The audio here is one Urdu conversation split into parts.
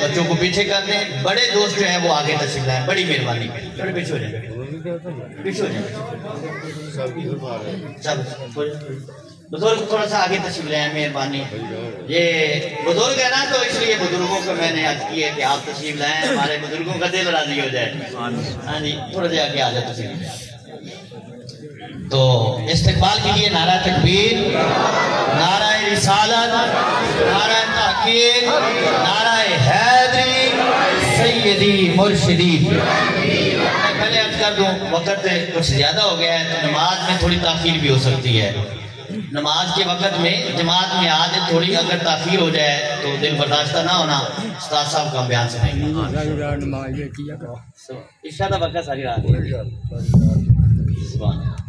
بچوں کو پیچھے کر دیں، بڑے دوست جو ہیں وہ آگے تشریف لائیں، بڑی مہربانی تھوڑے پیچھے ہو جائیں، پیچھے ہو جائیں سب بزرگ تھوڑا سا آگے تشریف لائیں، مہربانی. یہ بزرگ ہے نا تو اس لیے بزرگوں کو میں نے عرض کی ہے کہ آپ تشریف لائیں، ہمارے بزرگوں کا دل راضی ہو جائے. ہاں جی تھوڑا سا آگے آ جائے تشریف. تو استقبال کے لیے نعرہ تکبیر، نعرہ رسالت، نعرہ تحقیق، نعرہ حیدری، سیدی مرشدی. میں پہلے عرض کر دوں وقت کچھ زیادہ ہو گیا ہے تو نماز میں تھوڑی تاخیر بھی ہو سکتی ہے. نماز کے وقت میں جماعت میں آج تھوڑی اگر تاخیر ہو جائے تو دل برداشتہ نہ ہونا. استاد صاحب کا بیان سنیں گے. عشاء کا وقت ساری رات سبحان اللہ.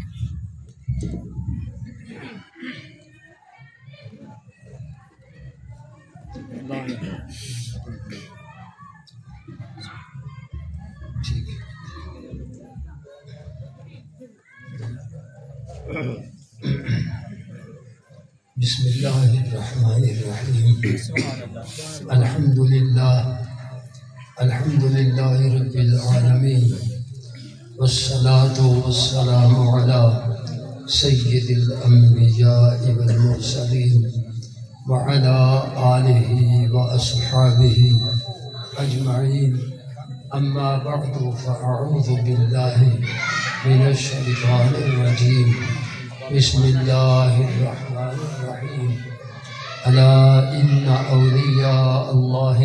بسم اللہ الرحمن الرحیم. الحمد للہ رب العالمین والصلاة والسلام علی سید الانبیاء والمرسلین وعلى آلہ واصحابہ اجمعین. اما بعد فاعوذ باللہ من الشیطان الرجیم. بسم اللہ الرحمن الرحیم. الا ان اولیاء اللہ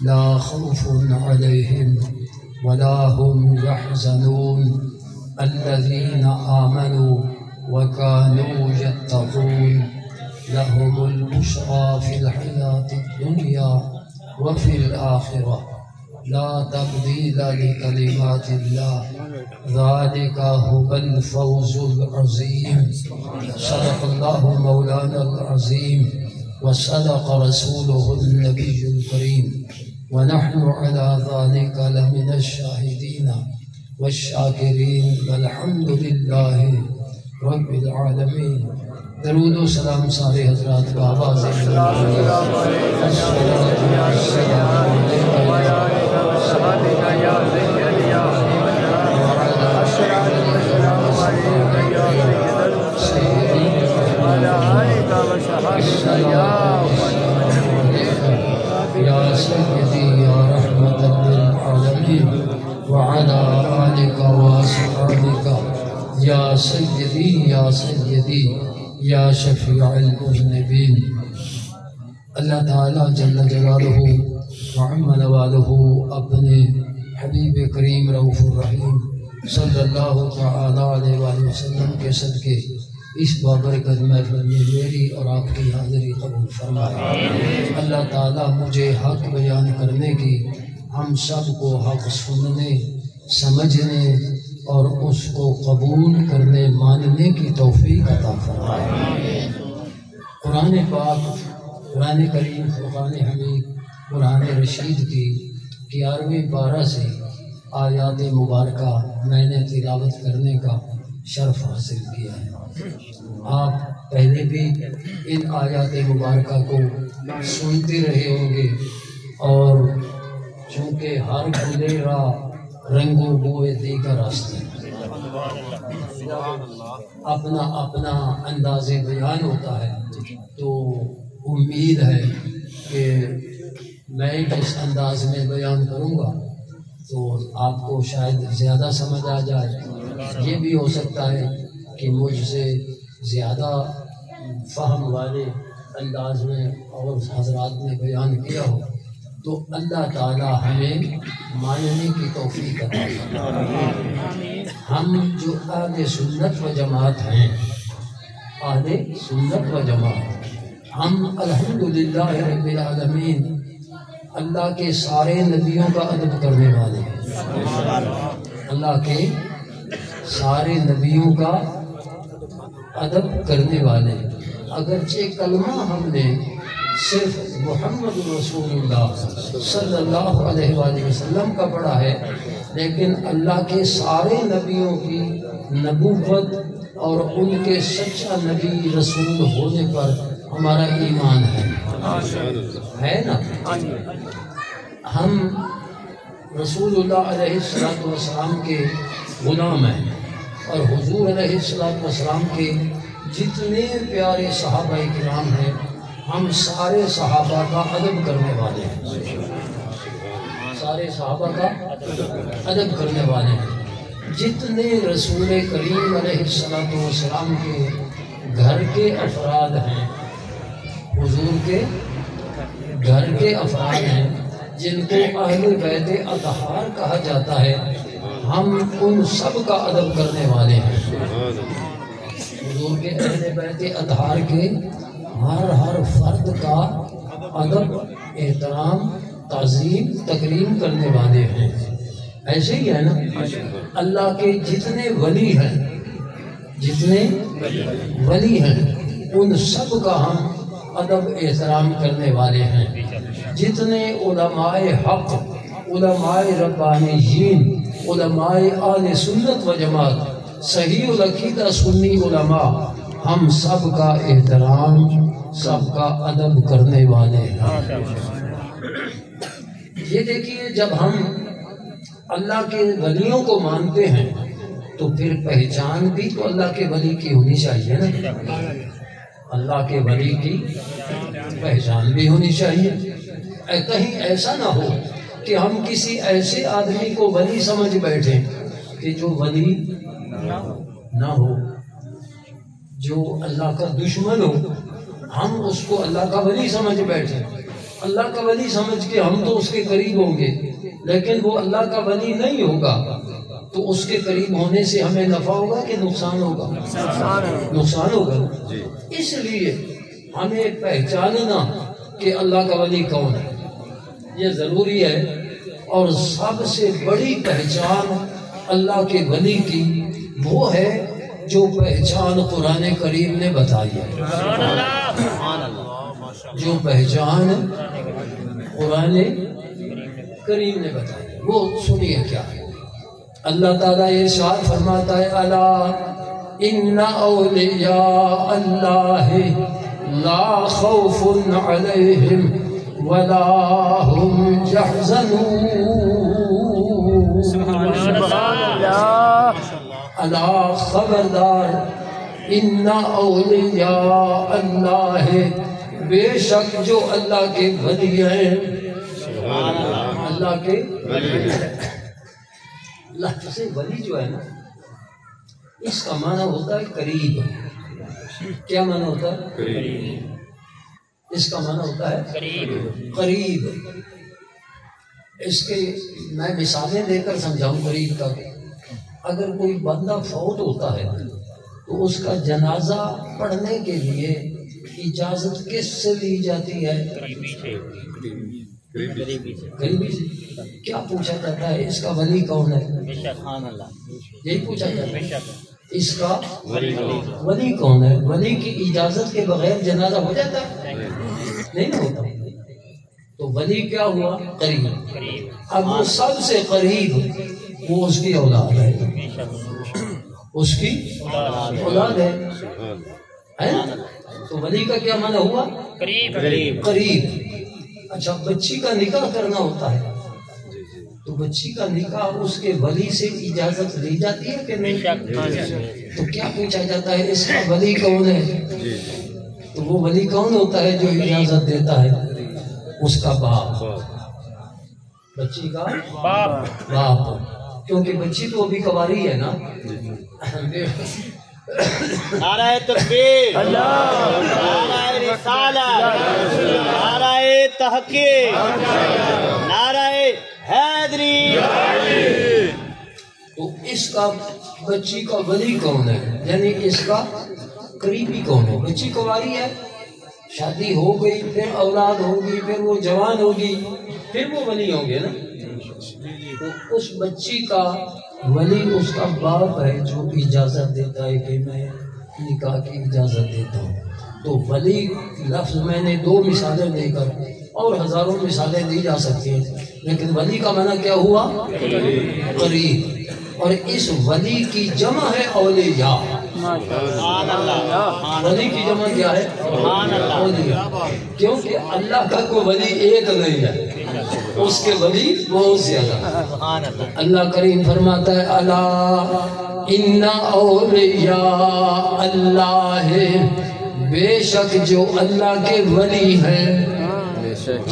لا خوف علیہم ولا هم يحزنون الذین آمنوا وكانوا يتقون لهم البشرى في الحياة الدنيا وفي الآخرة لا تبديل لكلمات الله ذلك هو الفوز العظيم. صدق الله مولانا العظيم وصدق رسوله النبي الكريم ونحن على ذلك لمن الشاهدين والشاكرين والحمد لله رب العالمين. درود و سلام سارے حضرات کو آواز یا سیدی یا رحمت للعالمین وعلى آلک واصحابک یا سیدی یا سیدی یا شفیع المذنبین. اللہ تعالیٰ جل جلالہ وعم نوالہ اپنے حبیب کریم رؤوف الرحیم صلی اللہ تعالیٰ علیہ وآلہ وسلم کے صدقے اس بابرکت محفل میں میری اور آپ کی حاضری قبول فرمائے. اللہ تعالیٰ مجھے حق بیان کرنے کی، ہم سب کو حق سننے سمجھنے اور اس کو قبول کرنے ماننے کی توفیق عطا فرمائے. قرآن پاک، قرآن کریم، فرقان حمید، قرآن رشید کی 11ویں پارہ سے آیات مبارکہ میں نے تلاوت کرنے کا شرف حاصل کیا ہے. آپ پہلے بھی ان آیات مبارکہ کو سنتے رہے ہوں گے اور چونکہ ہر کھلے راہ رنگ و بوئے دیگر راستے، اپنا اپنا انداز بیان ہوتا ہے. تو امید ہے کہ میں جس انداز میں بیان کروں گا تو آپ کو شاید زیادہ سمجھ آ جائے. یہ بھی ہو سکتا ہے کہ مجھ سے زیادہ فہم والے انداز میں اور حضرات نے بیان کیا ہو تو اللہ تعالی ہمیں ماننے کی توفیق عطا فرمائے. ہم جو اہل سنت و جماعت ہیں، اہل سنت و جماعت، ہم الحمدللہ رب العالمین اللہ کے سارے نبیوں کا ادب کرنے والے ہیں. اللہ کے سارے نبیوں کا ادب کرنے والے. اگرچہ کلمہ ہم نے صرف محمد رسول اللہ صلی اللہ علیہ وآلہ وسلم کا پڑھا ہے، لیکن اللہ کے سارے نبیوں کی نبوت اور ان کے سچا نبی رسول ہونے پر ہمارا ایمان ہے نا. ہم رسول اللہ علیہ السلام کے غلام ہیں، اور حضور علیہ السلام کے جتنے پیارے صحابہ کرام ہیں ہم سارے صحابہ کا ادب کرنے والے ہیں، سارے صحابہ کا ادب کرنے والے ہیں۔ جتنے رسول کریم علیہ السلام کے گھر کے افراد ہیں، حضور کے گھر کے افراد ہیں جن کو اہل بیت اطہار کہا جاتا ہے، ہم ان سب کا ادب کرنے والے ہیں۔ حضور کے اہل بیت اطہار کے ہر فرد کا ادب، احترام، تعظیم، تکریم کرنے والے ہیں۔ ایسے ہی ہے نا، اللہ کے جتنے ولی ہیں، جتنے ولی ہیں ان سب کا ہم ادب احترام کرنے والے ہیں۔ جتنے علماء حق، علماء ربانیین، علماء آل سنت و جماعت، صحیح العقیدہ سنی علماء، ہم سب کا احترام، سب کا ادب کرنے والے ہیں۔ یہ دیکھیے، جب ہم اللہ کے ولیوں کو مانتے ہیں تو پھر پہچان بھی تو اللہ کے ولی کی ہونی چاہیے نا، اللہ کے ولی کی پہچان بھی ہونی چاہیے۔ کہیں ایسا نہ ہو کہ ہم کسی ایسے آدمی کو ولی سمجھ بیٹھیں کہ جو ولی نہ ہو، جو اللہ کا دشمن ہو، ہم اس کو اللہ کا ولی سمجھ بیٹھیں۔ اللہ کا ولی سمجھ کے ہم تو اس کے قریب ہوں گے، لیکن وہ اللہ کا ولی نہیں ہوگا تو اس کے قریب ہونے سے ہمیں نفع ہوگا کہ نقصان ہوگا؟ نقصان ہوگا۔ اس لیے ہمیں پہچاننا کہ اللہ کا ولی کون ہے یہ ضروری ہے، اور سب سے بڑی پہچان اللہ کے ولی کی وہ ہے جو پہچان قرآن کریم نے بتائی ہے، جو پہچان قرآن کریم نے بتائی ہے۔ وہ سنیے کیا ہے۔ اللہ تعالیٰ یہ ارشاد فرماتا ہے، الا ان اولیاء اللہ لا خوف علیہم ولا هم يحزنون۔ الا خبردار، ان اولیاء اللہ، بے شک جو اللہ کے ولی ہیں، اللہ کے لفظ ولی جو ہے نا، اس کا معنی ہوتا ہے قریب۔ کیا معنی ہوتا ہے؟ قریب۔ اس کا معنی ہوتا ہے قریب۔ اس کے میں مثالیں دے کر سمجھاؤں قریب کا۔ اگر کوئی بندہ فوت ہوتا ہے تو اس کا جنازہ پڑھنے کے لیے اجازت کس سے لی جاتی ہے؟ قریبی سے۔ کیا پوچھا جاتا ہے اس کا ولی کون ہے؟ یہی پوچھا جاتا ہے، اس کا ولی کون ہے؟ ولی کی اجازت کے بغیر جنازہ ہو جاتا ہے؟ نہیں ہوتا۔ تو ولی کیا ہوا؟ قریب۔ اب وہ سب سے قریب وہ اس کی اولاد ہے، اس کی اولاد ہے۔ تو ولی کا کیا معنی ہوا؟ قریب۔ اچھا، بچی کا نکاح کرنا ہوتا ہے تو بچی کا نکاح اس کے ولی سے اجازت لی جاتی ہے کہ نہیں؟ تو کیا پوچھا جاتا ہے اس کا ولی کون ہے؟ تو وہ ولی کون ہوتا ہے جو اجازت دیتا ہے؟ اس کا باپ، بچی کا باپ، کیونکہ بچی تو ابھی کنواری ہے نا۔ نعرہ تکبیر، نعرہ رسالت، نعرہ تحقیق، نعرہ حیدری۔ تو اس کا بچی کا ولی کون ہے؟ یعنی اس کا قریبی کون ہے؟ بچی کنواری ہے، شادی ہو گئی، پھر اولاد ہوگی، پھر وہ جوان ہوگی، پھر وہ ولی ہوں گے نا۔ تو اس بچی کا ولی اس کا باپ ہے جو اجازت دیتا ہے کہ میں نکاح کی اجازت دیتا ہوں۔ تو ولی لفظ میں نے دو مثالیں دے کر، اور ہزاروں مثالیں دی جا سکتی ہیں، لیکن ولی کا معنی کیا ہوا؟ قریب۔ اور اس ولی کی جمع ہے اولیاء۔ ولی کی جمع کیا ہے؟ اولیاء۔ کیونکہ اللہ کا کوئی ولی ایک نہیں ہے، اس کے ولی بہت زیادہ۔ اللہ کریم فرماتا ہے الا ان اولیاء اللہ، بے شک جو اللہ کے ولی ہیں،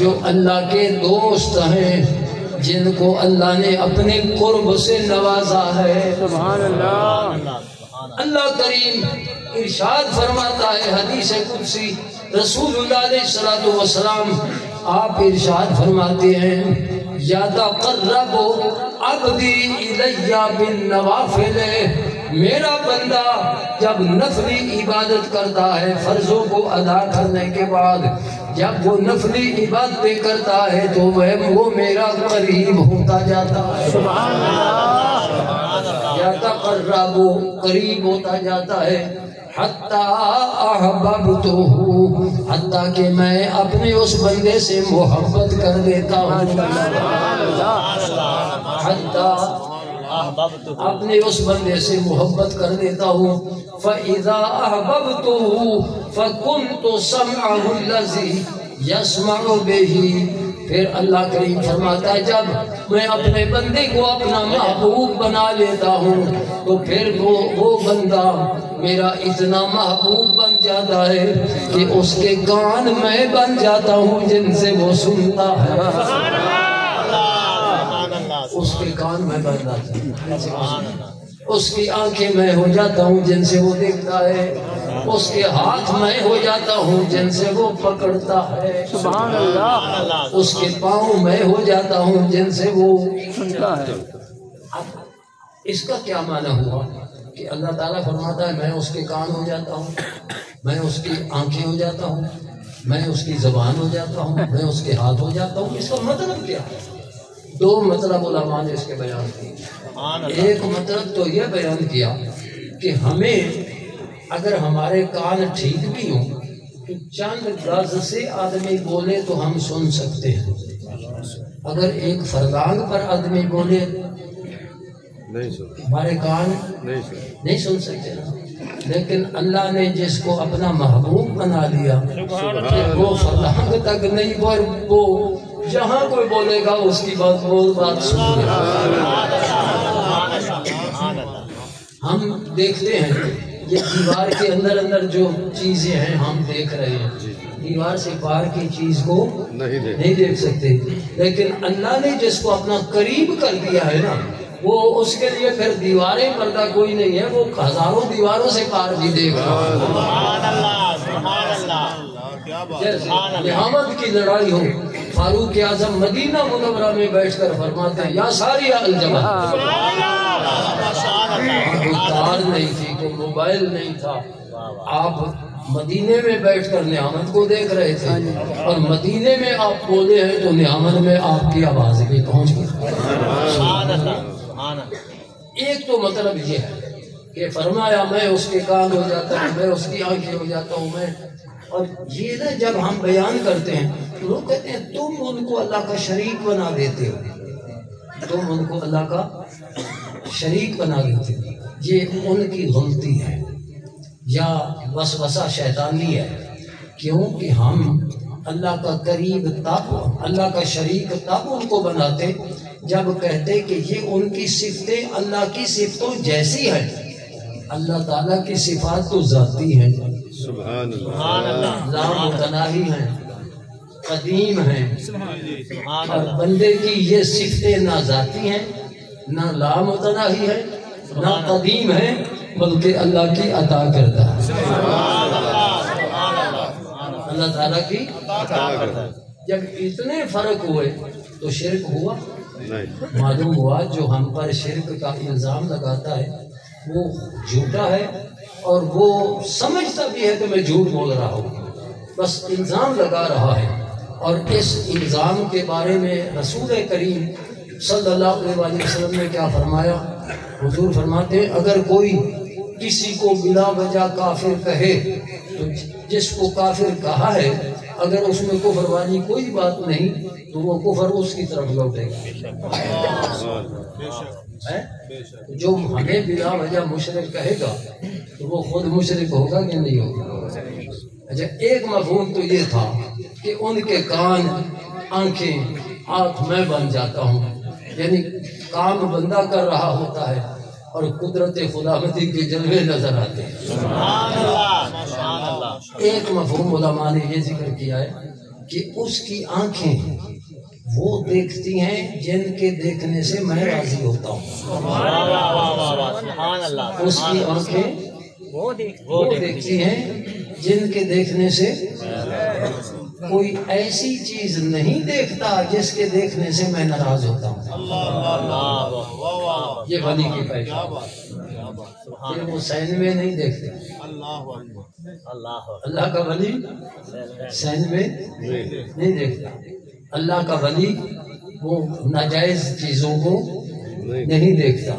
جو اللہ کے دوست ہیں، جن کو اللہ نے اپنے قرب سے نوازا ہے۔ سبحان اللہ۔ اللہ کریم ارشاد فرماتا ہے حدیث قدسی، رسول اللہ علیہ الصلوۃ والسلام آپ ارشاد فرماتے ہیں یتقرب عبدی الی بالنوافل، میرا بندہ جب نفلی عبادت کرتا ہے، فرضوں کو ادا کرنے کے بعد جب وہ نفلی عبادتیں کرتا ہے تو وہ میرا قریب ہوتا جاتا ہے۔ سبحان اللہ۔ یتقرب، قریب ہوتا جاتا ہے، حتی احببتہ، حتیٰ کہ میں اپنے اس بندے سے محبت کر دیتا ہوں، حتیٰ اپنے اس بندے سے محبت کر دیتا ہوں۔ فَإِذَا أَحْبَبْتُهُ فَكُنْتُ سَمْعَهُ الَّذِي يَسْمَعُ بِهِ، پھر اللہ کریم فرماتا ہے جب میں اپنے بندے کو اپنا محبوب بنا لیتا ہوں تو پھر وہ بندہ میرا اتنا محبوب بن جاتا ہے کہ اس کے کان میں بن جاتا ہوں جن سے وہ سنتا ہے، اس کے کان میں بن جاتا ہوں، اس کی آنکھیں میں ہو جاتا ہوں جن سے وہ دیکھتا ہے، اس کے ہاتھ میں ہو جاتا ہوں جن سے وہ پکڑتا ہے، سبحان اللہ، اس کے پاؤں میں ہو جاتا ہوں جن سے وہ سنتا ہے۔ اب اس کا کیا معنی ہوا کہ اللہ تعالیٰ فرماتا ہے میں اس کے کان ہو جاتا ہوں، میں اس کی آنکھیں ہو جاتا ہوں، میں اس کی زبان ہو جاتا ہوں، میں اس کے ہاتھ ہو جاتا ہوں۔ اس کا مطلب کیا ہے؟ دو مطلب علماء نے اس کے بیان کیے۔ ایک مطلب تو یہ بیان کیا کہ ہمیں اگر ہمارے کان ٹھیک بھی ہوں تو چند گز سے آدمی بولے تو ہم سن سکتے ہیں، اگر ایک فرلانگ پر آدمی بولے ہمارے کان نہیں سن سکتے نا۔ لیکن اللہ نے جس کو اپنا محبوب بنا لیا وہ فرلانگ تک نہیں، وہ جہاں کوئی بولے گا اس کی بات سن گا۔ ہم دیکھتے ہیں یہ دیوار کے اندر جو چیزیں ہیں ہم دیکھ رہے ہیں، دیوار سے باہر کی چیز کو نہیں دیکھ سکتے، لیکن اللہ نے جس کو اپنا قریب کر دیا ہے نا وہ اس کے لیے پھر دیواریں پردہ کوئی نہیں ہے، وہ ہزاروں دیواروں سے پار بھی دیکھ رہا ہے۔ نعمت کی لڑائی ہو، فاروق اعظم مدینہ منورہ میں بیٹھ کر فرماتے ہیں یا ساری الجمع، کوئی کار نہیں تھی، کوئی موبائل نہیں تھا، آپ مدینے میں بیٹھ کر نعمت کو دیکھ رہے تھے اور مدینے میں آپ بولے ہیں تو نعمت میں آپ کی آواز بھی پہنچ گئی۔ ایک تو مطلب یہ ہے کہ فرمایا میں اس کے کان ہو جاتا ہوں، میں اس کی آنکھیں ہو جاتا ہوں، میں، اور یہ نا جب ہم بیان کرتے ہیں تو لوگ کہتے ہیں تم ان کو اللہ کا شریک بنا دیتے ہو، تم ان کو اللہ کا شریک بنا دیتے ہو، یہ ان کی غلطی ہے یا وسوسہ شیطانی ہے۔ کیوں کہ ہم اللہ کا قریب تب، اللہ کا شریک تب ان کو بناتے جب کہتے کہ یہ ان کی صفتیں اللہ کی صفتوں جیسی ہیں۔ اللہ تعالیٰ کی صفات تو ذاتی ہیں، سبحان اللہ، لا متناہی ہیں، قدیم ہیں، اور بندے کی یہ صفتیں نہ ذاتی ہیں، نہ لا متناہی ہیں، نہ قدیم ہیں، بلکہ اللہ کی عطا کردہ ہے، اللہ تعالیٰ کی عطا کردہ۔ جب اتنے فرق ہوئے تو شرک ہوا؟ معلوم ہوا جو ہم پر شرک کا الزام لگاتا ہے وہ جھوٹا ہے اور وہ سمجھتا بھی ہے کہ میں جھوٹ بول رہا ہوں، بس الزام لگا رہا ہے۔ اور اس الزام کے بارے میں رسول کریم صلی اللہ علیہ وسلم نے کیا فرمایا؟ حضور فرماتے ہیں اگر کوئی کسی کو بلا وجہ کافر کہے تو جس کو کافر کہا ہے اگر اس میں کفر والی کوئی بات نہیں تو وہ کفر اس کی طرف لوٹے گا۔ جو ہمیں بلا وجہ مشرک کہے گا تو وہ خود مشرک ہوگا کہ نہیں ہوگا؟ اچھا، ایک مفہوم تو یہ تھا کہ ان کے کان، آنکھیں آنکھ میں بن جاتا ہوں، یعنی کام بندہ کر رہا ہوتا ہے اور قدرت خداوندی کے جلوے نظر آتے ہیں۔ ایک مفہوم علماء نے یہ ذکر کیا ہے کہ اس کی آنکھیں وہ دیکھتی ہیں جن کے دیکھنے سے میں راضی ہوتا ہوں۔ اس کی آنکھیں وہ دیکھتی ہیں جن کے دیکھنے سے کوئی ایسی چیز نہیں دیکھتا جس کے دیکھنے سے میں ناراض ہوتا ہوں۔ یہ ولی کی پہچان، یہ وہ سین میں نہیں دیکھتے۔ اللہ کا ولی سین میں نہیں دیکھتا۔ اللہ کا ولی وہ ناجائز چیزوں کو نہیں دیکھتا،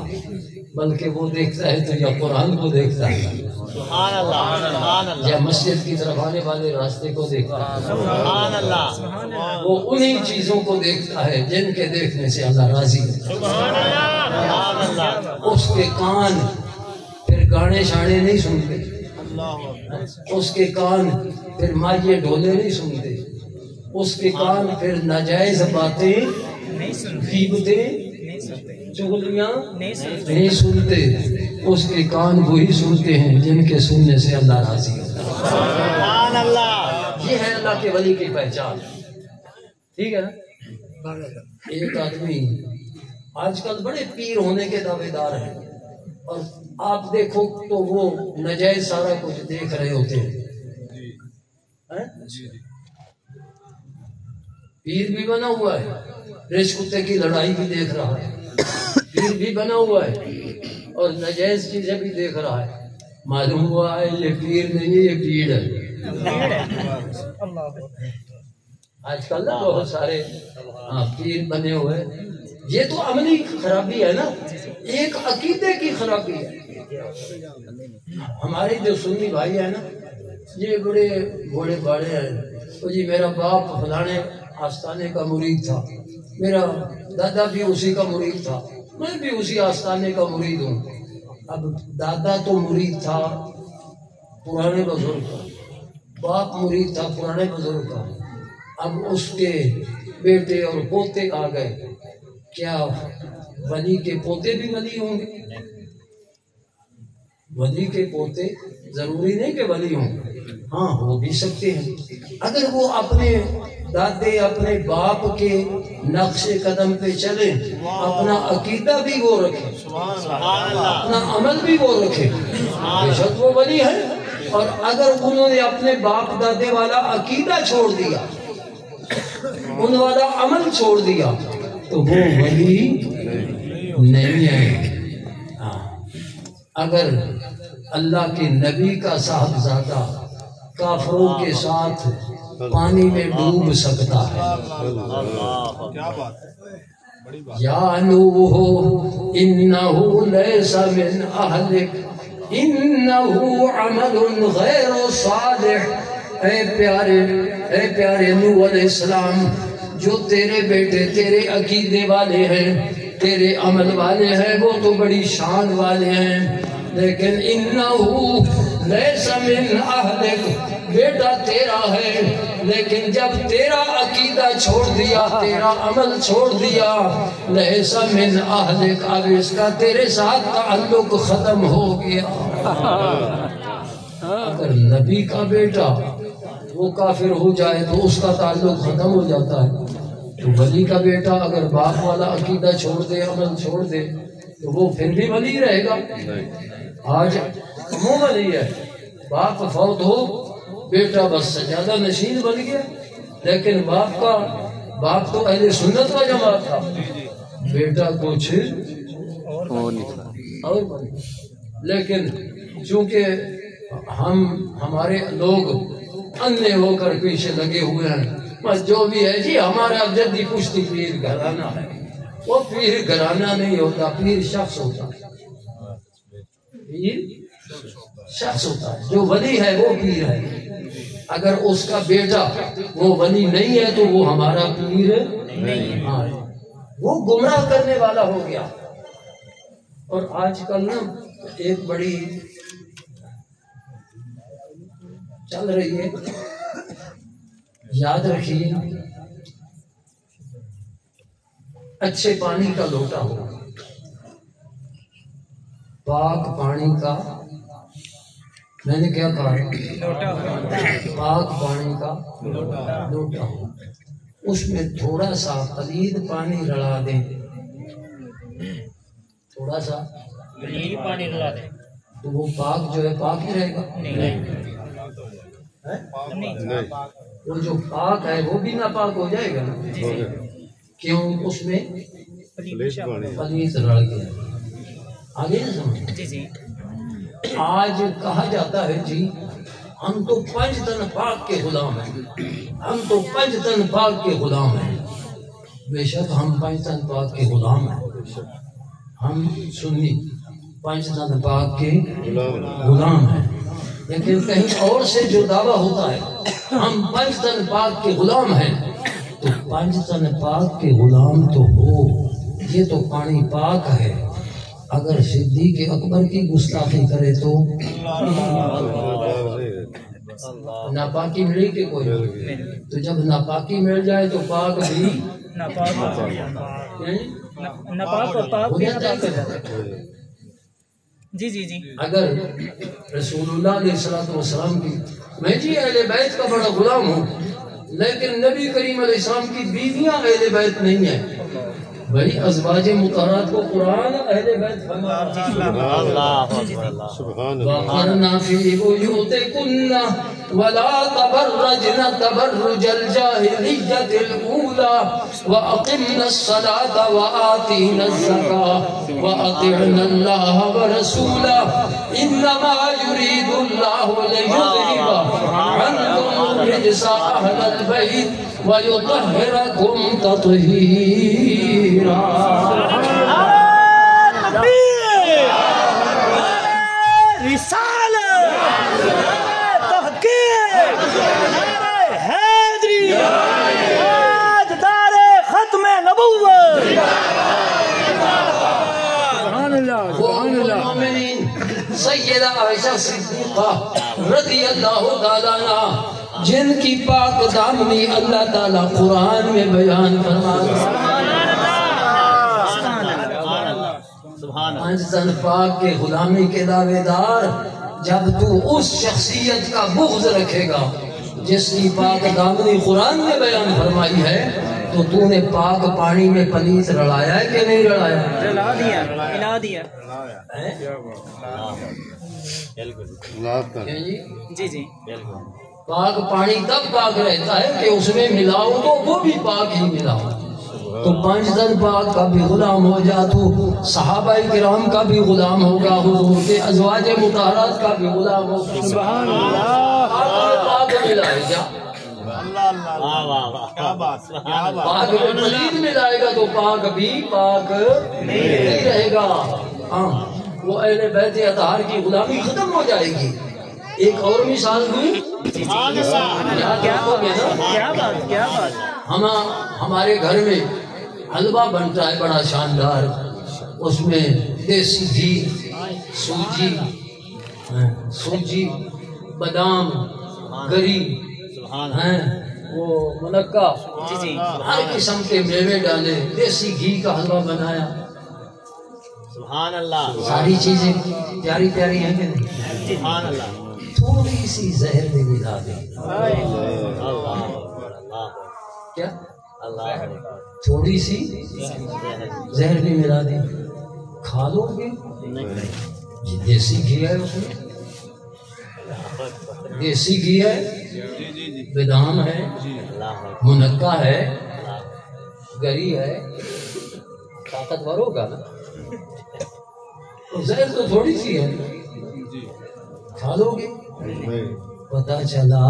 بلکہ وہ دیکھتا ہے تو یا قرآن کو دیکھتا ہے یا مسجد کی طرف آنے والے راستے کو دیکھتا ہے۔ وہ انہی چیزوں کو دیکھتا ہے جن کے دیکھنے سے اللہ راضی ہے۔ اس کے کان پھر گانے شانے نہیں سنتے، اس کے کان پھر مائے ڈھولے نہیں سنتے، اس کے کان پھر ناجائز باتیں غیبتیں چغلیاں نہیں سنتے، اس کے کان وہی سنتے ہیں جن کے سننے سے اللہ راضی ہوتا ہے۔ یہ ہے اللہ کے ولی کی پہچان، ٹھیک ہے نا؟ ایک آدمی آج کل بڑے پیر ہونے کے دعوے دار ہیں اور آپ دیکھو تو وہ ناجائز سارا کچھ دیکھ رہے ہوتے ہیں۔ پیر بھی بنا ہوا ہے، ریش کتے کی لڑائی بھی دیکھ رہا ہے، پیر بھی بنا ہوا ہے اور ناجائز چیزیں بھی دیکھ رہا ہے۔ معلوم ہوا ہے یہ پیر نہیں، یہ پیڑ ہے۔ آج کل نا بہت سارے پیر بنے ہوئے، یہ تو عملی خرابی ہے نا، ایک عقیدے کی خرابی ہے۔ ہمارے جو سنی بھائی ہیں نا، یہ بڑے بوڑھے باڑے ہیں، تو جی میرا باپ فلانے آستانے کا مرید تھا، میرا دادا بھی اسی کا مرید تھا، میں بھی اسی آستانے کا مرید ہوں۔ اب دادا تو مرید تھا پرانے بزرگ کا، باپ مرید تھا پرانے بزرگ کا، اب اس کے بیٹے اور پوتے آ گئے، کیا ولی کے پوتے بھی ولی ہوں گے؟ ولی کے پوتے ضروری نہیں کہ ولی ہوں، ہاں ہو بھی سکتے ہیں اگر وہ اپنے دادے اپنے باپ کے نقش قدم پہ چلیں، اپنا عقیدہ بھی وہ رکھے، اپنا عمل بھی وہ رکھے، بے شک وہ ولی ہے۔ اور اگر انہوں نے اپنے باپ دادے والا عقیدہ چھوڑ دیا، ان والا عمل چھوڑ دیا، تو وہ ولی نہیں ہے۔ اگر اللہ کے نبی کا صاحبزادہ کافروں کے ساتھ پانی میں ڈوب سکتا ہے، یا نوح انہ لیس من اہلک انہ عمل غیر صالح۔ اے پیارے نوح علیہ السلام، جو تیرے بیٹے تیرے عقیدے والے ہیں، تیرے عمل والے ہیں، وہ تو بڑی شان والے ہیں، لیکن انہ لیس من اہلک، بیٹا تیرا ہے، لیکن جب تیرا عقیدہ چھوڑ دیا، تیرا عمل چھوڑ دیا، لیس من اہلک، اب اس کا تیرے ساتھ تعلق ختم ہو گیا۔ اگر نبی کا بیٹا وہ کافر ہو جائے تو اس کا تعلق ختم ہو جاتا ہے، تو ولی کا بیٹا اگر باپ والا عقیدہ چھوڑ دے، عمل چھوڑ دے، تو وہ پھر بھی ولی رہے گا۔ آج عموماً نہیں ہے، باپ فوت ہو بیٹا بس سجادہ نشین بن گیا، لیکن باپ تو اہل سنت و جماعت تھا، بیٹا کچھ اور بن گیا۔ لیکن چونکہ ہمارے لوگ اندھے ہو کر پیچھے لگے ہوئے ہیں، بس جو بھی ہے جی ہمارا جدی پشتی پیر گھرانہ ہے، وہ پیر گھرانہ نہیں ہوتا، پیر شخص ہوتا ہے، پیر شخص ہوتا ہے، جو ولی ہے وہ پیر ہے۔ اگر اس کا بیٹا وہ ولی نہیں ہے تو وہ ہمارا پیر نہیں ہے، وہ گمراہ کرنے والا ہو گیا۔ اور آج کل نا ایک بڑی چل رہی ہے، یاد رکھیے، اچھے پانی کا لوٹا ہو، پاک پانی کا، میں نے کیا کہا؟ پاک پانی کا لوٹا ہو، اس میں تھوڑا سا پلید پانی رلا دیں، تھوڑا سا پلید پانی رلا دیں تو وہ پاک جو ہے پاک ہی رہے گا؟ نہیں، وہ جو پاک ہے وہ بھی ناپاک ہو جائے گا نا؟ کیوں؟ اس میں پلید رل گیا۔ آگے نہ سمجھ؟ جی آج کہا جاتا ہے جی ہم تو 5 تن پاک کے غلام ہیں، ہم تو 5 تن پاک کے غلام ہیں۔ بے شک ہم 5 تن پاک کے غلام ہیں، ہم سنی 5 تن پاک کے غلام ہیں، لیکن کہیں اور سے جو دعویٰ ہوتا ہے ہم 5 تن پاک کے غلام ہیں، تو 5 تن پاک کے غلام تو ہو، یہ تو پانی پاک ہے، اگر صدیق اکبر کی گستاخی کرے تو ناپاکی ملے کہ کوئی؟ تو جب ناپاکی مل جائے تو پاک بھی ناپاک اور پاک ہو جاتا ہے۔ جی اگر رسول اللہ علیہ السلام کی، میں جی اہل بیت کا بڑا غلام ہوں، لیکن نبی کریم علیہ السلام کی بیویاں اہل بیت نہیں ہیں، بھائی ازواج مطہرات کو قرآن اہل بیت وَقَرْنَا فِي بُيُوتِكُنَّ وَلَا تَبَرَّجْنَ تَبَرُّجَ الْجَاهِلِيَّةِ الْأُولَى وَأَقِمْنَا الصَّلَاةَ وَآتِينَا الزَّكَاةَ وَأَطِعْنَا اللَّهَ وَرَسُولَهُ إِنَّمَا يُرِيدُ اللَّهُ لِيُذْهِبَ عَنكُمُ الرِّجْسَ أَهْلَ الْبَيْتِ وَيُطَهِّرَكُمْ تَطْهِيرًا۔ سیدہ عائشہ صدیقہ رضی اللہ تعالیٰ عنہ، جن کی پاک دامنی اللہ تعالیٰ قرآن میں بیان فرماتا ہے، 5 تن پاک کے غلامی کے دعوے دار، جب تو اس شخصیت کا بغض رکھے گا جس کی پاک دامنی قرآن میں بیان فرمائی ہے، تو تو نے پاک پانی میں پلیت رلایا ہے کہ نہیں رلایا؟ رلا دیا، ملا دیا۔ جی پاک پانی تب پاک رہتا ہے کہ اس میں ملاؤ تو وہ بھی پاک ہی ملاؤ۔ تو 5 تن پاک کا بھی غلام ہو جا، تو صحابہ کرام کا بھی غلام ہوگا، حضور کے ازواج مطہرات کا بھی غلام ہوگا۔ سبحان اللہ، پاک ملائے گا، پاک میں مزید ملائے گا تو پاک بھی پاک نہیں رہے گا۔ ہاں، وہ اہل بیت اطہار کی غلامی ختم ہو جائے گی۔ ایک اور مثال دوں، کیا بات، ہمارے گھر میں حلوہ بنتا ہے بڑا شاندار، اس میں دیسی گھی، سوجی، بادام، گری، وہ منقہ، ہر قسم کے میوے ڈالے، دیسی گھی کا حلوہ بنایا۔ سبحان اللہ، ساری چیزیں پیاری پیاری ہیں کہ نہیں؟ سبحان اللہ، تھوڑی سی زہر بھی ملا دیں، کیا تھوڑی سی زہر بھی ملا دیں، کھا لو گے؟ یہ دیسی گھی ہے، اس میں دیسی گھی ہے، بادام ہے، منقہ ہے، گری ہے، طاقتور ہوگا نا، زہر تو تھوڑی سی ہے، کھا لو گے؟ پتہ چلا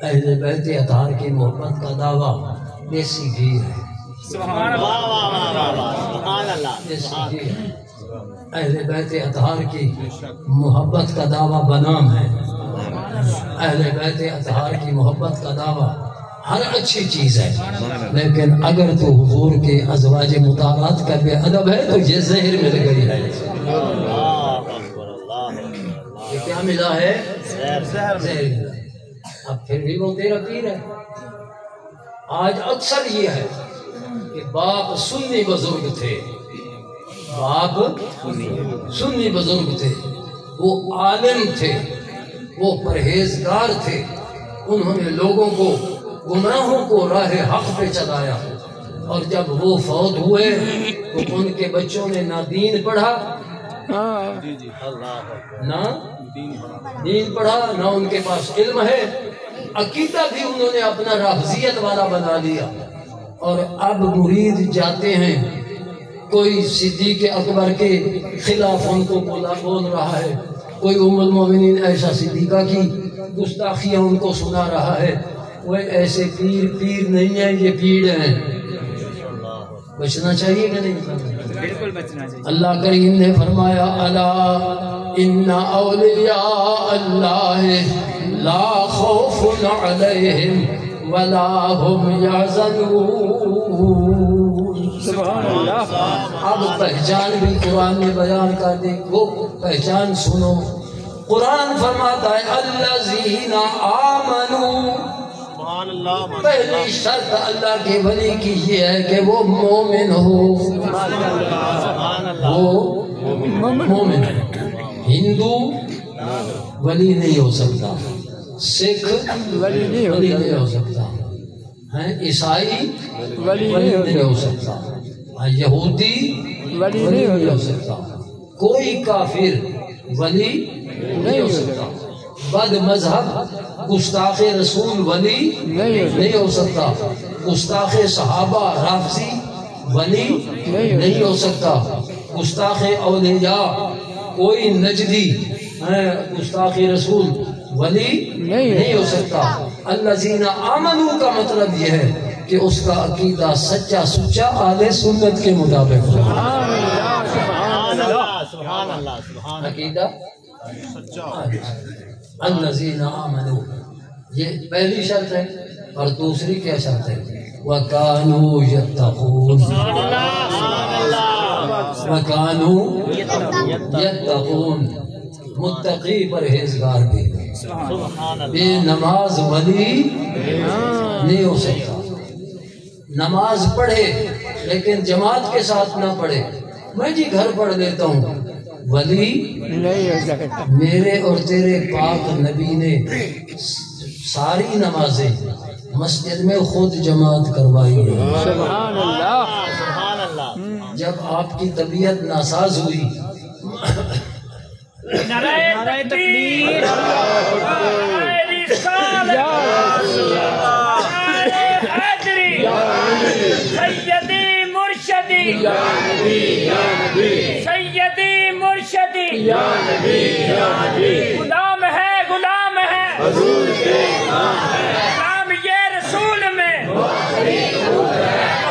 اہل بیت اطہار کی محبت کا دعویٰ دیسی گھی ہے۔ سبحان اللہ، دیسی گھی ہے۔ اہل بیت اطہار کی محبت کا دعویٰ بادام ہے، اہل بیت اطہار کی محبت کا دعویٰ ہر اچھی چیز ہے، لیکن اگر تو حضور کے ازواج مطہرات کا بے ادب ہے تو یہ زہر مل گئی ہے۔ یہ کیا ملا ہے؟ زہر ملا ہے۔ اب پھر بھی وہ تیرا پیر ہے۔ آج اکثر یہ ہے کہ باپ سنی بزرگ تھے، باپ سنی بزرگ تھے، وہ عالم تھے، وہ پرہیزگار تھے، انہوں نے لوگوں کو گمراہوں کو راہ حق پہ چلایا، اور جب وہ فوت ہوئے تو ان کے بچوں نے نہ دین پڑھا، نہ دین پڑھا، نہ ان کے پاس علم ہے، عقیدہ بھی انہوں نے اپنا رافضیت والا بنا لیا۔ اور اب مرید جاتے ہیں، کوئی صدیق اکبر کے خلاف ان کو بول رہا ہے، کوئی ام المومنین عائشہ صدیقہ کی گستاخیاں ان کو سنا رہا ہے، وہ ایسے پیر نہیں ہیں، یہ پیڑ ہیں۔ بچنا چاہیے کہ نہیں؟ بالکل بچنا چاہیے۔ اللہ کریم نے فرمایا الا ان اولیاء اللہ لا خوف علیہم ولا هم يحزنون۔ سبحان اللہ۔ اب پہچان بھی قرآن نے بیان کر دی، وہ پہچان سنو۔ قرآن فرماتا ہے الذین آمنوا، پہلی شرط اللہ کے ولی کی یہ ہے کہ وہ مومن ہو، وہ مومن ہے۔ ہندو ولی نہیں ہو سکتا، سکھ ولی نہیں ہو سکتا، عیسائی ولی نہیں ہو سکتا، یہودی ولی نہیں ہو سکتا، کوئی کافر ولی نہیں ہو سکتا، بد مذہب گستاخ رسول ولی نہیں ہو سکتا، گستاخ صحابہ رافضی ولی نہیں ہو سکتا، گستاخ اولیاء کوئی نجدی گستاخ رسول ولی نہیں ہو سکتا۔ الذین آمنوا کا مطلب یہ ہے کہ اس کا عقیدہ سچا سچا اہل سنت کے مطابق ہو۔ عقیدہ الذین آمنوا، یہ پہلی شرط ہے، اور دوسری کیا شرط ہے؟ وَكَانُوا يَتَّقُونَ، وَكَانُوا يَتَّقُونَ، متقی پرہیزگار بھی۔ بے نماز ولی نہیں ہو سکتا، نماز پڑھے لیکن جماعت کے ساتھ نہ پڑھے، میں جی گھر پڑھ لیتا ہوں، ولی نہیں ہو سکتا۔ میرے اور تیرے پاک نبی نے ساری نمازیں مسجد میں خود جماعت کروائی ہے۔ سبحان اللہ۔ جب آپ کی طبیعت ناساز ہوئی، نعرہ تکبیر، نعرہ رسالت، نعرہ حیدری، سیدی مرشدی، سیدی مرشدی، غلام ہے غلام ہے غلام یہ رسول میں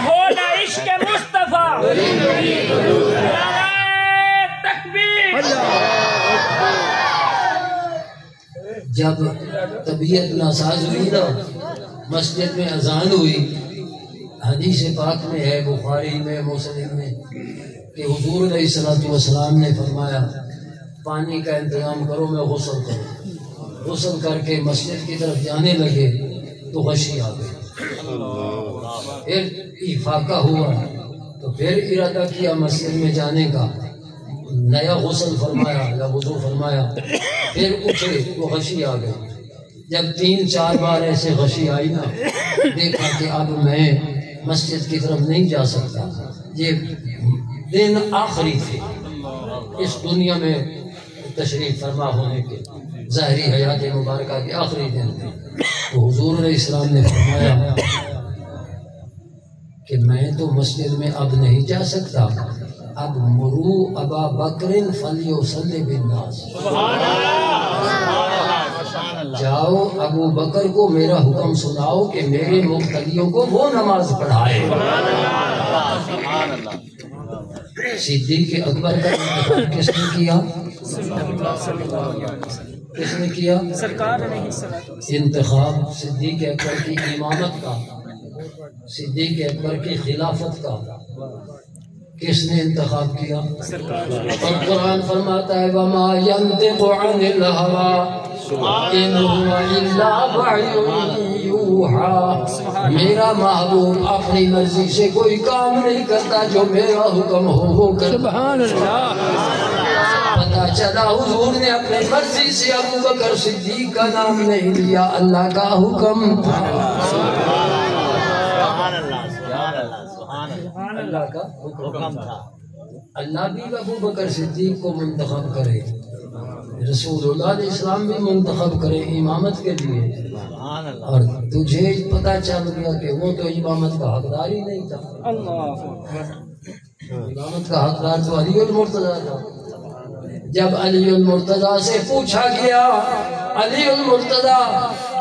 ہونا عشق مصطفیٰ۔ نعرہ تکبیر۔ جب طبیعت ناساز ہوئی نا، مسجد میں اذان ہوئی، حدیث پاک میں ہے، بخاری میں مسلم میں، کہ حضور علیہ السلام نے فرمایا پانی کا انتظام کرو، میں غسل کروں۔ غسل کر کے مسجد کی طرف جانے لگے تو غشی آ گئی، پھر افاقہ ہوا تو پھر ارادہ کیا مسجد میں جانے کا، نیا غسل فرمایا یا وضو فرمایا، پھر اٹھے تو غشی آ گئی۔ جب 3-4 بار ایسے غشی آئی نا، دیکھا کہ اب میں مسجد کی طرف نہیں جا سکتا، یہ دن آخری تھے اس دنیا میں تشریف فرما ہونے کے، ظاہری حیات مبارکہ کے آخری دن تھے، تو حضور علیہ السلام نے فرمایا کہ میں تو مسجد میں اب نہیں جا سکتا، اب مرو ابا بکر فلیصلی بالناس، جاؤ ابو بکر کو میرا حکم سناؤ کہ میرے مقتدیوں کو وہ نماز پڑھائے۔ صدیق اکبر کا انتخاب کس نے کیا؟ کس نے کیا؟ سرکار علیہ السلام۔ انتخاب صدیق اکبر کی امامت کا، صدیق اکبر کی خلافت کا کس نے انتخاب کیا؟ اور قرآن فرماتا ہے وَمَا يَنْطِقُ عَنِ الْهَوَىٰ إِنْ هُوَ إِلَّا وَحْيٌ یوحا، میرا محبوب اپنی مرضی سے کوئی کام نہیں کرتا، جو میرا حکم ہو وہ کرتا۔ سبحان اللہ۔ پتا چلا حضور نے اپنی مرضی سے ابو بکر صدیق کا نام نہیں لیا، اللہ کا حکم تھا۔ اللہ کا حکم تھا۔ اللہ بھی ابو بکر صدیق کو منتخب کرے، رسول اللہ علیہ السلام بھی منتخب کرے امامت کے لیے، اور تجھے پتا چل گیا کہ وہ تو امامت کا حقدار ہی نہیں تھا۔ امامت کا حقدار تو علی المرتضیٰ تھا۔ جب علی المرتضیٰ سے پوچھا گیا، علی المرتضیٰ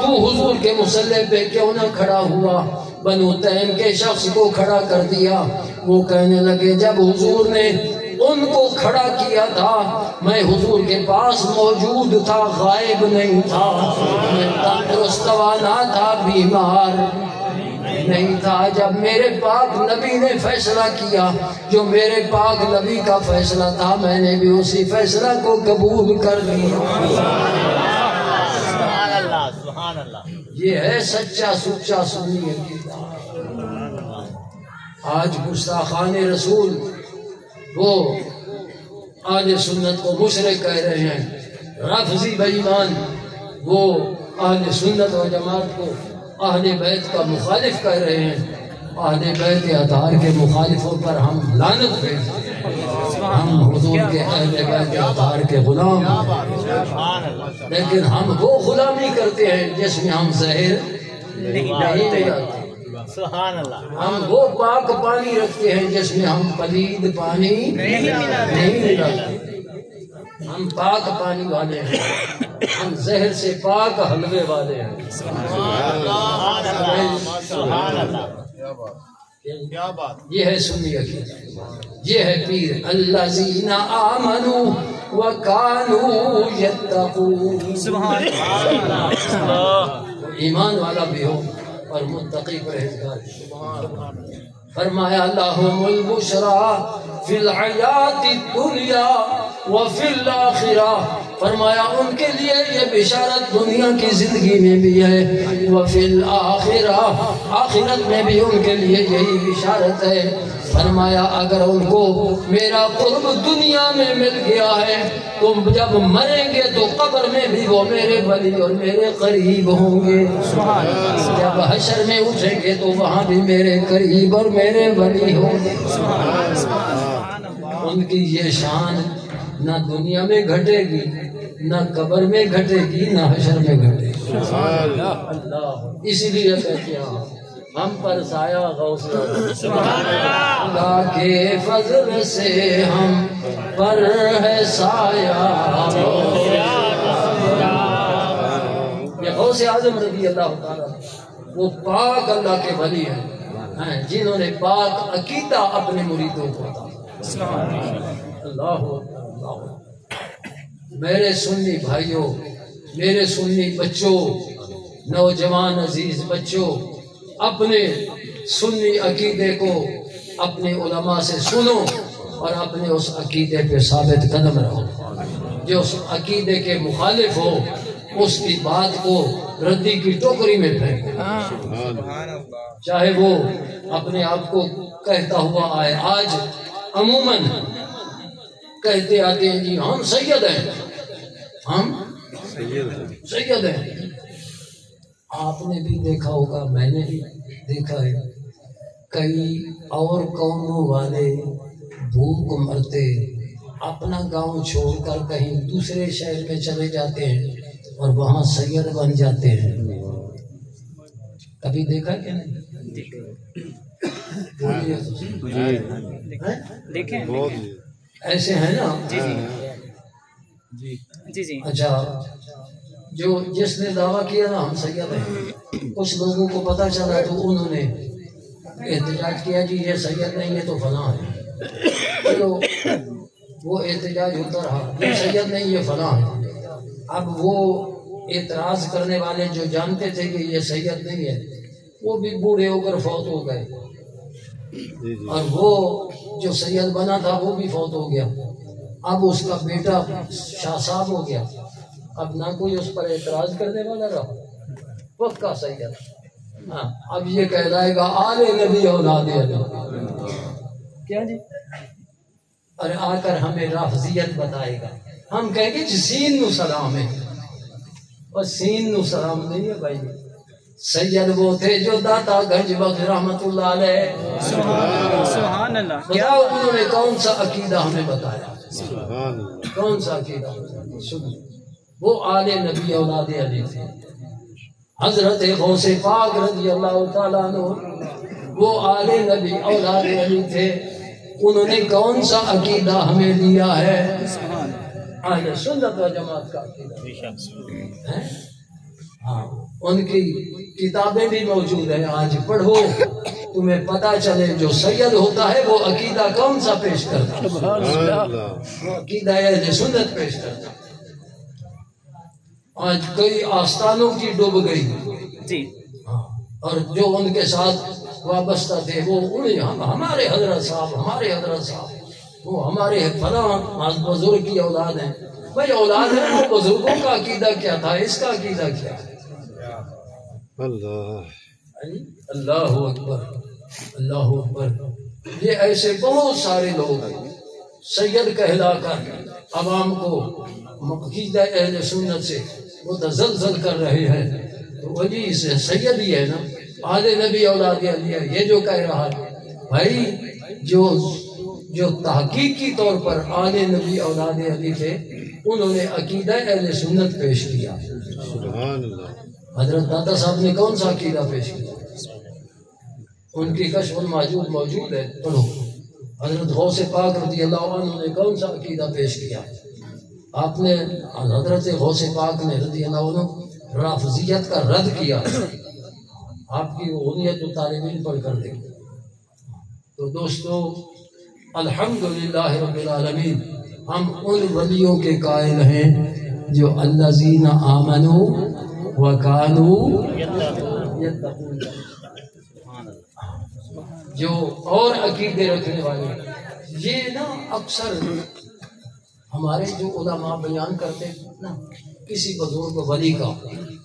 تو حضور کے مصلی پہ کیوں نہ کھڑا ہوا؟ بنو تیم کے شخص کو کھڑا کر دیا۔ وہ کہنے لگے جب حضور نے ان کو کھڑا کیا تھا میں حضور کے پاس موجود تھا، غائب نہیں تھا، میں تندرست نہ تھا، بیمار نہیں تھا۔ جب میرے پاک نبی نے فیصلہ کیا، جو میرے پاک نبی کا فیصلہ تھا، میں نے بھی اسی فیصلہ کو قبول کر لیا۔ سبحان اللہ۔ یہ ہے سچا سچا سنی عقیدہ۔ آج گستاخان رسول وہ اہل سنت کو مشرک کہہ رہے ہیں، رافضی بے ایمان وہ اہل سنت و جماعت کو اہل بیت کا مخالف کہہ رہے ہیں۔ اہل بیت اطہار کے مخالفوں پر ہم لعنت بھیجتے ہیں، ہم حضور کے اہل بیت اطہار کے غلام ہیں، لیکن ہم وہ غلامی کرتے ہیں جس میں ہم زہر نہیں ملاتے، ہم وہ پاک پانی رکھتے ہیں جس میں ہم پلید پانی نہیں ملاتے، ہم پاک پانی والے ہیں، ہم زہر سے پاک حلوے والے ہیں۔ یہ ہے سنی عقیدہ، یہ ہے پیر الذین آمنوا وکانوا یتقون۔ ایمان والا بھی ہو اور متقی پرہیزگار بھی۔ فرمایا لہم البشری فی الحیات الدنیا وفی الآخرہ، فرمایا ان کے لیے یہ بشارت دنیا کی زندگی میں بھی ہے، وفی الآخرہ آخرت میں بھی ان کے لیے یہی بشارت ہے۔ فرمایا اگر ان کو میرا قرب دنیا میں مل گیا ہے تو جب مریں گے تو قبر میں بھی وہ میرے ولی اور میرے قریب ہوں گے، جب حشر میں اٹھیں گے تو وہاں بھی میرے قریب اور میرے ولی ہوں گے۔ ان کی یہ شان نہ دنیا میں گھٹے گی، نہ قبر میں گھٹے گی، نہ حشر میں گھٹے گی۔ اللہ اسی لیے کہتے ہیں ہم پر سایہ غوث اللہ کے فضل سے ہم پر ہے سایہ۔ یہ غوث اعظم رضی اللہ تعالیٰ وہ پاک اللہ کے ولی ہیں جنہوں نے پاک عقیدہ اپنے مریدوں کو عطا۔ اللہ میرے سنی بھائیوں، میرے سنی بچوں، نوجوان عزیز بچوں، اپنے سنی عقیدے کو اپنے علماء سے سنو اور اپنے اس عقیدے پہ ثابت قدم رہو۔ جو اس عقیدے کے مخالف ہو اس کی بات کو ردی کی ٹوکری میں پھینک، چاہے وہ اپنے آپ کو کہتا ہوا آئے۔ آج عموماً کہتے آتے ہیں جی ہم سید ہیں، ہم سید ہیں۔ آپ نے بھی دیکھا ہوگا، میں نے بھی دیکھا ہے، کئی اور قوموں والے بھوک مرتے اپنا گاؤں چھوڑ کر کہیں دوسرے شہر میں چلے جاتے ہیں اور وہاں سید بن جاتے ہیں۔ کبھی دیکھا کہ نہیں؟ دیکھیں ایسے ہیں نا؟ جی اچھا، جو جس نے دعویٰ کیا نا ہم سید ہیں، کچھ لوگوں کو پتہ چلا تو انہوں نے احتجاج کیا جی یہ سید نہیں یہ تو فلاں ہے، تو وہ احتجاج ہوتا رہا، یہ سید نہیں یہ فلاں ہے۔ اب وہ اعتراض کرنے والے جو جانتے تھے کہ یہ سید نہیں ہے وہ بھی بوڑھے ہو کر فوت ہو گئے، اور وہ جو سید بنا تھا وہ بھی فوت ہو گیا۔ اب اس کا بیٹا شاہ صاحب ہو گیا، اب نہ کوئی اس پر اعتراض کرنے والا رہا، پکا سید۔ اب یہ کہلائے گا آل نبی اولاد علی. کیا جی؟ اور آ کر ہمیں رافضیت بتائے گا. ہم کہیں گے سین نو سلام ہے، اور سین نو سلام نہیں ہے بھائی. سید وہ تھے جو داتا گنج بخش رحمت اللہ علیہ. سبحان اللہ. بتاؤ انہوں نے کون سا عقیدہ ہمیں بتایا؟ کون سا عقیدہ؟ وہ آل نبی اولاد علی تھے. حضرت غوث پاک رضی اللہ تعالیٰ عنہ وہ آل نبی اولاد علی تھے. انہوں نے کون سا عقیدہ ہمیں دیا ہے؟ اہل سنت و جماعت کا عقیدہ. ہاں ان کی کتابیں بھی موجود ہیں، آج پڑھو تمہیں پتا چلے جو سید ہوتا ہے وہ عقیدہ کون سا پیش کرتا ہے. وہ عقیدہ اہل سنت پیش کرتا ہے. آج کئی آستانوں کی ڈوب گئی جی، اور جو ان کے ساتھ وابستہ تھے وہ انہیں ہمارے حضرت صاحب وہ ہمارے فلاں بزرگ کی اولاد ہیں. بھائی اولاد ہے، وہ بزرگوں کا عقیدہ کیا تھا، اس کا عقیدہ کیا ہے؟ اللہ اکبر اللہ اکبر. یہ ایسے بہت سارے لوگ ہیں سید کہلا کر عوام کو عقیدہ اہل سنت سے متزلزل کر رہے ہیں. تو وجہ سے سید ہی ہے نا، آل نبی اولاد علی ہے. یہ جو کہہ رہا ہے بھائی، جو تحقیقی طور پر آل نبی اولاد علی تھے انہوں نے عقیدہ اہل سنت پیش کیا. سبحان اللہ. حضرت داتا صاحب نے کون سا عقیدہ پیش کیا؟ ان کی کشف المحجوب موجود ہے، پڑھو. حضرت غوث پاک رضی اللہ عنہ نے کون سا عقیدہ پیش کیا؟ آپ نے حضرت غوث پاک نے رضی اللہ عنہ رافضیت کا رد کیا. آپ کی غنیت طالب علم پڑھ کر دیں. تو دوستو الحمدللہ رب العالمین، ہم ان ولیوں کے قائل ہیں جو الذین آمنوا وکانوا یتقون، جو اور عقیدے رکھنے والے. یہ نا اکثر ہمارے جو علماء بیان کرتے نا کسی بزرگ ولی کا،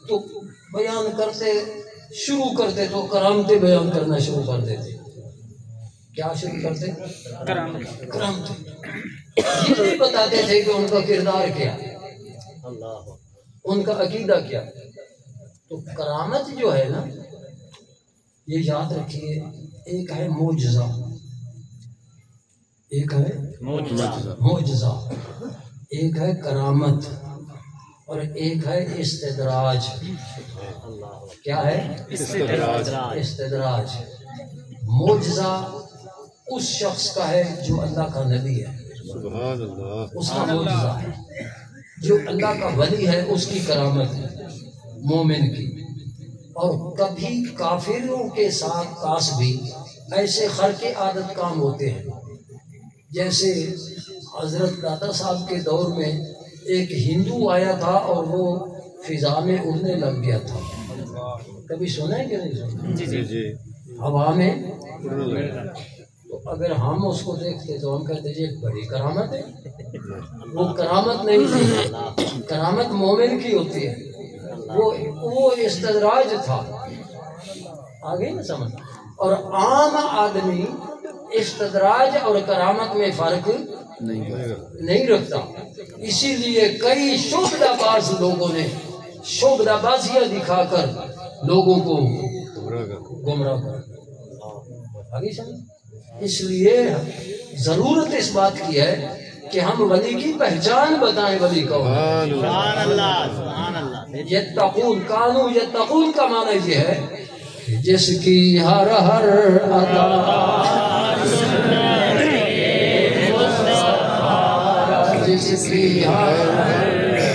تو بیان کرتے شروع کرتے تو کرامتیں بیان کرنا شروع کر دیتے. کیا شروع کرتے؟ کرامتیں. یہ نہیں بتاتے تھے کہ ان کا کردار کیا، ان کا عقیدہ کیا. تو کرامت جو ہے نا، یہ یاد رکھیے، ایک ہے معجزہ، ایک ہے معجزہ، ایک ہے کرامت، اور ایک ہے استدراج. کیا ہے؟ استدراج. معجزہ اس شخص کا ہے جو اللہ کا نبی ہے، سبحان اللہ. اس کا معجزہ ہے. جو اللہ کا ولی ہے اس کی کرامت ہے، مومن کی. اور کبھی کافروں کے ساتھ کاس بھی ایسے خرق عادت کام ہوتے ہیں. جیسے حضرت داتا صاحب کے دور میں ایک ہندو آیا تھا اور وہ فضا میں اڑنے لگ گیا تھا. کبھی سنا ہے کہ نہیں سنا؟ جی جی. ہوا میں. تو اگر ہم اس کو دیکھتے تو ہم کہتے یہ بڑی کرامت ہے. وہ کرامت نہیں تھی، کرامت مومن کی ہوتی ہے. وہ استدراج تھا. آگے نا سمجھ. اور عام آدمی استدراج اور کرامت میں فرق نہیں رکھتا. اسی لیے کئی شعبدہ باز لوگوں نے شعبدہ بازیاں دکھا کر لوگوں کو گمراہ کر. آگے سمجھ. اس لیے ضرورت اس بات کی ہے کہ ہم ولی کی پہچان بتائیں. ولی کا سبحان اللہ سبحان اللہ. یتقون، کانو یتقون کا معنی یہ ہے جس کی ہر ہر ادا جس کی ہر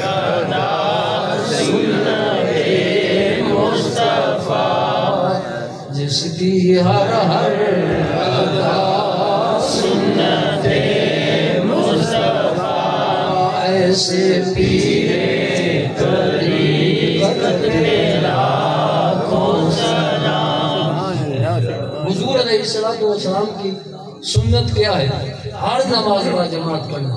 ادا سنت مصطفیٰ، جس کی ہر ہر ادا سنت مصطفیٰ، ایسے پیرے طریقت لاکھوں سلام. حضور علیہ السلام کی سنت کیا ہے؟ ہر نماز با جماعت پڑھنا.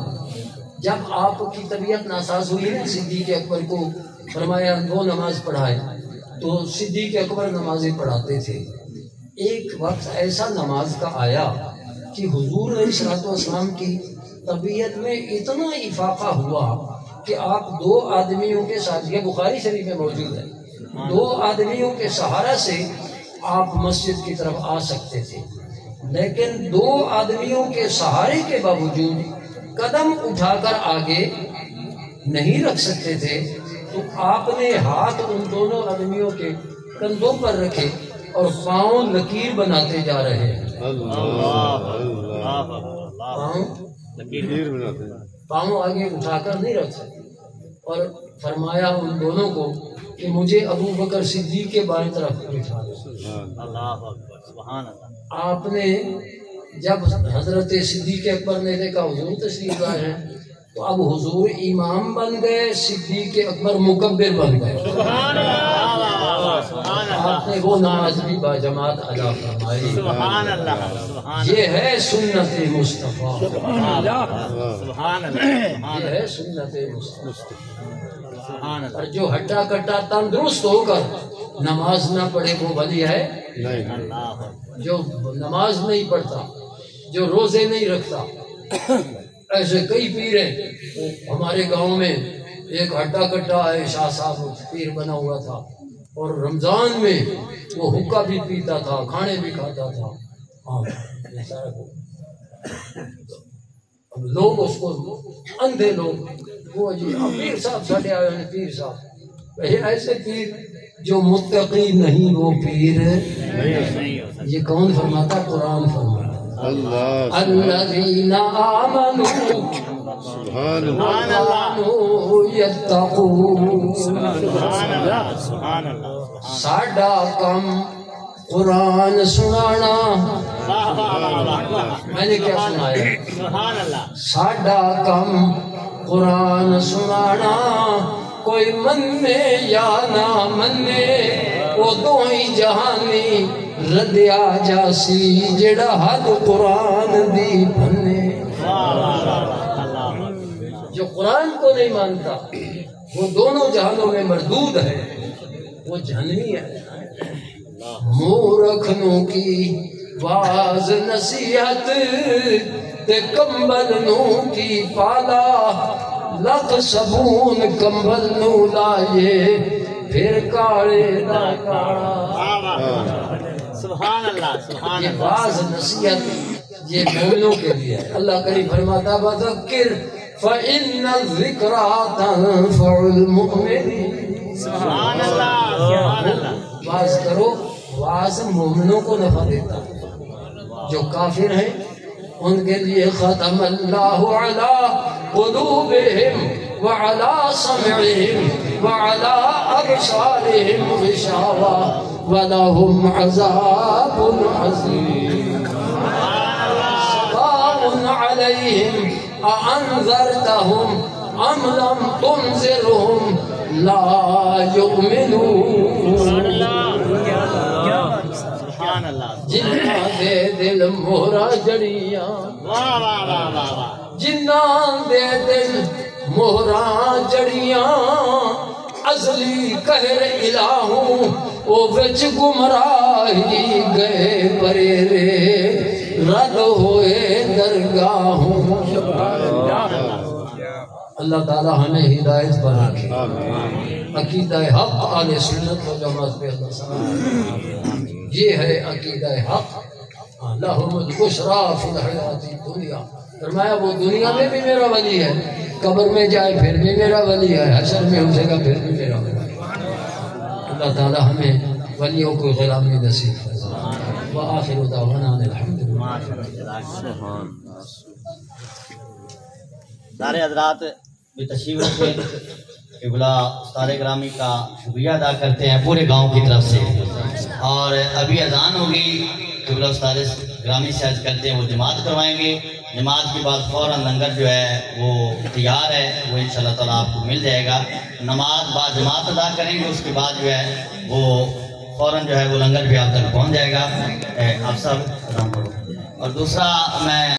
جب آپ کی طبیعت ناساز ہوئی نا، صدیق اکبر کو فرمایا 2 نماز پڑھائے. تو صدیق اکبر نمازیں پڑھاتے تھے. ایک وقت ایسا نماز کا آیا کہ حضور علیہ الصلوۃ والسلام کی طبیعت میں اتنا افاقہ ہوا کہ آپ دو آدمیوں کے ساتھ، یہ بخاری شریف میں موجود ہے، دو آدمیوں کے سہارا سے آپ مسجد کی طرف آ سکتے تھے، لیکن دو آدمیوں کے سہارے کے باوجود قدم اٹھا کر آگے نہیں رکھ سکتے تھے. تو آپ نے ہاتھ ان دونوں آدمیوں کے کندھوں پر رکھے اور پاؤں لکیر بناتے جا رہے ہیں. پاؤں آگے اٹھا کر نہیں رکھ سکتے. اور فرمایا ان دونوں کو کہ مجھے ابو بکر صدیق کے بائیں طرف بٹھا دو. آپ نے جب حضرت صدیق اکبر نے دیکھا حضور تشریف لائے ہیں تو اب حضور امام بن گئے، صدیق اکبر مکبر بن گئے. آپ نے وہ نماز بھی باجماعت ادا فرمائی. یہ ہے سنت مصطفیٰ، یہ ہے سنت مصطفیٰ. اور جو ہٹا کٹا تندرست ہو کر نماز نہ پڑھے وہ ولی ہے؟ جو نماز نہیں پڑھتا، جو روزے نہیں رکھتا، ایسے کئی پیر ہیں. ہمارے گاؤں میں ایک ہٹا کٹا ہے شاہ صاحب پیر بنا ہوا تھا، اور رمضان میں وہ حقہ بھی پیتا تھا، کھانے بھی کھاتا تھا. اب لوگ اس کو اندھے لوگ وہ جی پیر صاحب ساڈے آئے ہیں، پیر صاحب ایسے پیر جو متقی نہیں وہ پیر یہ کون فرماتا؟ قرآن فرماتا الذین آمنوا وكانوا يتقون. ساڈا کم قرآن سنانا. میں نے کیا سنایا؟ ساڈا کم قرآن سنانا، کوئی منے یا نہ منے وہ دو ہی جہانی ردیا جاسی جڑا حد قرآن دی بھنے. جو قرآن کو نہیں مانتا وہ دونوں جہانوں میں مردود ہے، وہ جہنمی ہے. مورکھنوں کی واز نصیحت تے کمبل نو کی پالا، لکھ صبون کمبل نو لائے پھر کاڑے دا کاڑا. سبحان اللہ سبحان یہ اللہ. واز نصیحت یہ مومنوں کے لیے ہے. اللہ کریم فرماتا وذکر فإن الذکرى تنفع المؤمنین. سبحان اللہ سبحان اللہ. واز کرو، واز مومنوں کو نفع دیتا ہے. جو کافر ہیں ان کے لیے ختم اللہ علی قلوبہم وعلی سمعہم وعلی ابصارہم غشاوہ ولہم عذاب عظیم. سواء علیہم اانذرتہم ام لم تنذرہم لا یؤمنون. جنہ دے دل مہرا جڑیاں، جنہ دے دل مہرا جڑیاں، ازلی قہر الہوں او وچ گمراہی گئے پریرے رد ہوئے درگاہوں. اللہ تعالی ہمیں ہدایت پر رکھے. عقیدہ حق اہل سنت و جماعت پہ اللہ سلام. یہ ہے عقیدہ حق. لہم البشریٰ فی الحیاۃ الدنیا. فرمایا وہ دنیا میں بھی میرا ولی ہے، قبر میں جائے پھر بھی میرا ولی ہے، حشر میں اٹھے گا پھر بھی میرا ولی ہے. اللہ تعالی ہمیں ولیوں کو غلامی نصیب فرمائے. وآخر دعوانا الحمدللہ. سارے حضرات بھی تشریف رکھیں. قبلہ استاد گرامی کا شکریہ ادا کرتے ہیں پورے گاؤں کی طرف سے. اور ابھی اذان ہوگی، قبلہ استاد گرامی سے عرض کرتے ہیں وہ جماعت کروائیں گے. جماعت کے بعد فوراً لنگر جو ہے وہ تیار ہے، وہ انشاءاللہ تعالیٰ آپ کو مل جائے گا. نماز بعد جماعت ادا کریں گے، اس کے بعد جو ہے وہ فوراً جو ہے وہ لنگر بھی آپ تک پہنچ جائے گا. آپ سب. اور دوسرا میں